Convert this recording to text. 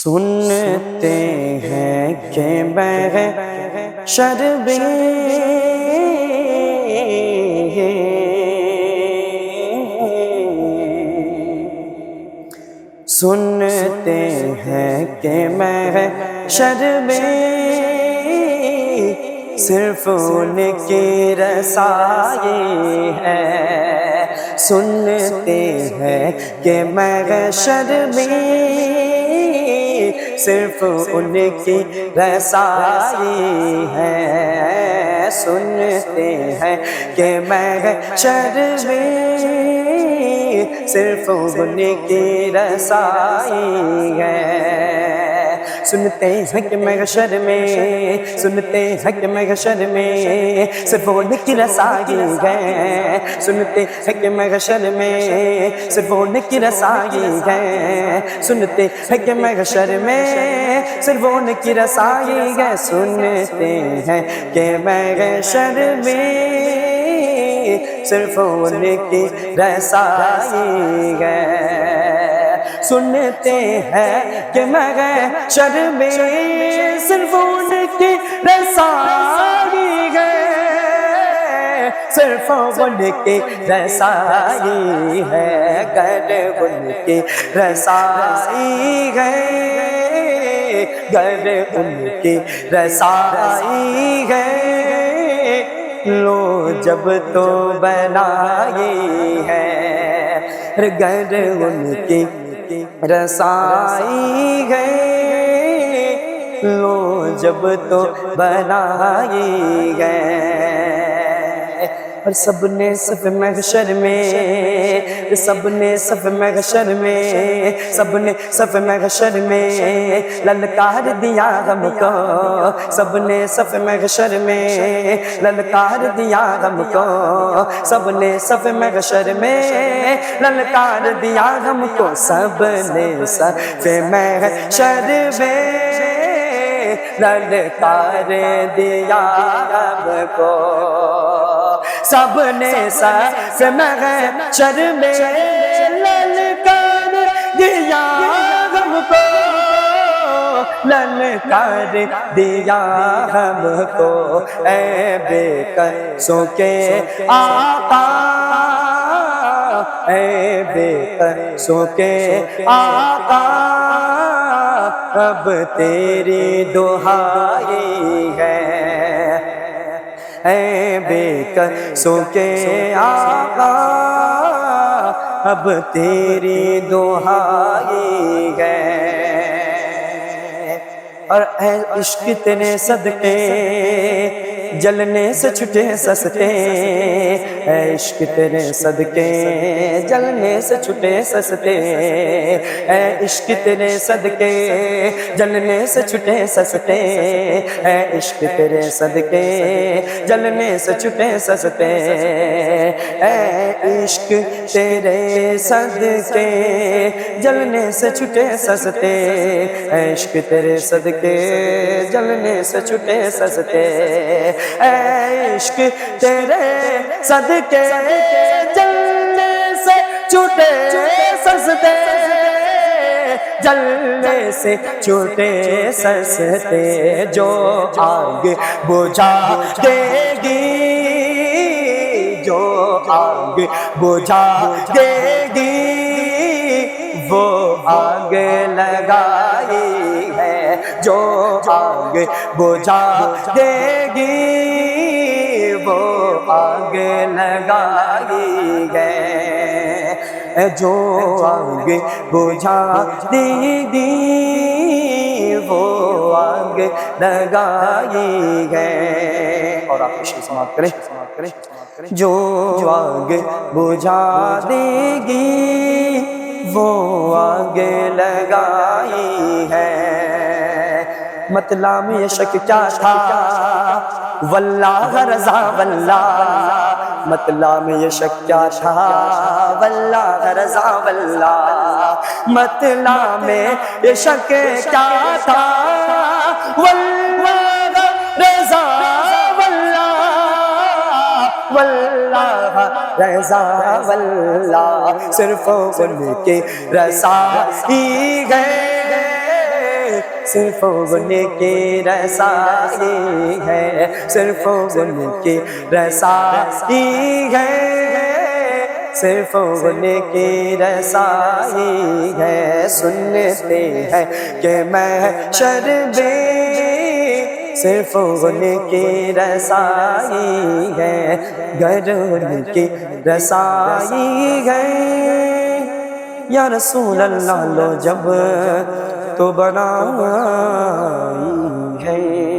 سنتے ہیں کہ محشر میں سنتے ہیں کہ محشر میں صرف ان کی رسائی ہے۔ سنتے ہیں کہ محشر میں صرف ان کی رسائی ہے۔ سنتے ہیں کہ محشر میں صرف ان کی رسائی ہے۔ سنتے ہیں کہ محشر میں سنتے ہیں کہ محشر میں صرف ان کی رسائی ہے۔ سنتے ہیں کہ محشر میں صرف ان کی رسائی ہے۔ سنتے ہیں کہ محشر میں صرف ان کی رسائی ہے۔ سنتے ہیں کہ محشر میں صرف ان کی رسائی ہے۔ سنتے ہیں کہ محشر میں صرف ان کی رسائی ہے۔ صرف ان کی رسائی ہے۔ گر ان کی رسائی ہے۔ گر ان کی رسائی ہے۔ لو جب تو بنائی ہے۔ گر ان کی رسائی ہے۔ لو جب تو بنائی ہے۔ اور سب نے صف محشر میں سب نے صف محشر میں سب نے صف محشر میں للکار دیا ہم کو۔ سب نے صف محشر میں للکار دیا ہم کو۔ سب نے صف محشر میں للکار دیا ہم کو۔ سب نے صف محشر میں للکار دیا ہم کو۔ سب نے صف محشر میں للکار دیا ہم کو۔ للکار دیا ہم کو۔ اے بے قصوں کے آقا، اے بے قصوں کے آقا، اب تیری دہائی ہے۔ اے بے قصوں کے آقا، اب تیری دہائی ہے۔ اور اے عشق تیرے صدقے جلنے سے چھٹے سستے۔ اے عشق تیرے صدقے جلنے سے چھٹے سستے۔ اے عشق تیرے صدقے جلنے سے چھٹے سستے۔ اے عشق تیرے صدقے جلنے سے چھٹے سستے۔ اے عشق تیرے صدقے جلنے سے چھٹے سستے۔ اے عشق تیرے صدقے جلنے سے چھٹے سستے۔ اے عشق تیرے صدقے جلنے سے چھٹے سستے۔ جلنے سے چھٹے سستے۔ جو آگ بجھا دے گی، جو آگ بجھا دے گی، وہ آگ لگائی ہے۔ جو آگ بجھا دے گی، وہ آگ لگائی ہے۔ جو آگ بجھا دے گی، وہ آگ لگائی ہے۔ اور آپ عشق سماعت کریں۔ جو آگ بجھا دے گی، وہ آگ لگائی ہے۔ مطلع میں یہ شک کیا تھا، واللہ رضا واللہ۔ مطلع میں یہ شک کیا تھا، واللہ رضا واللہ۔ مطلع میں یہ شک کیا تھا، واللہ رضا واللہ۔ واللہ رضا واللہ، صرف ان کی رسائی ہے۔ صرف ان کی رسائی ہے، صرف ان کی رسائی ہے، صرف ان کی رسائی ہے۔ سنتے ہیں کہ محشر میں صرف ان کی رسائی ہے، گر ان کی رسائی ہے۔ یا رسول اللہ لو جب تو بنائی ہے۔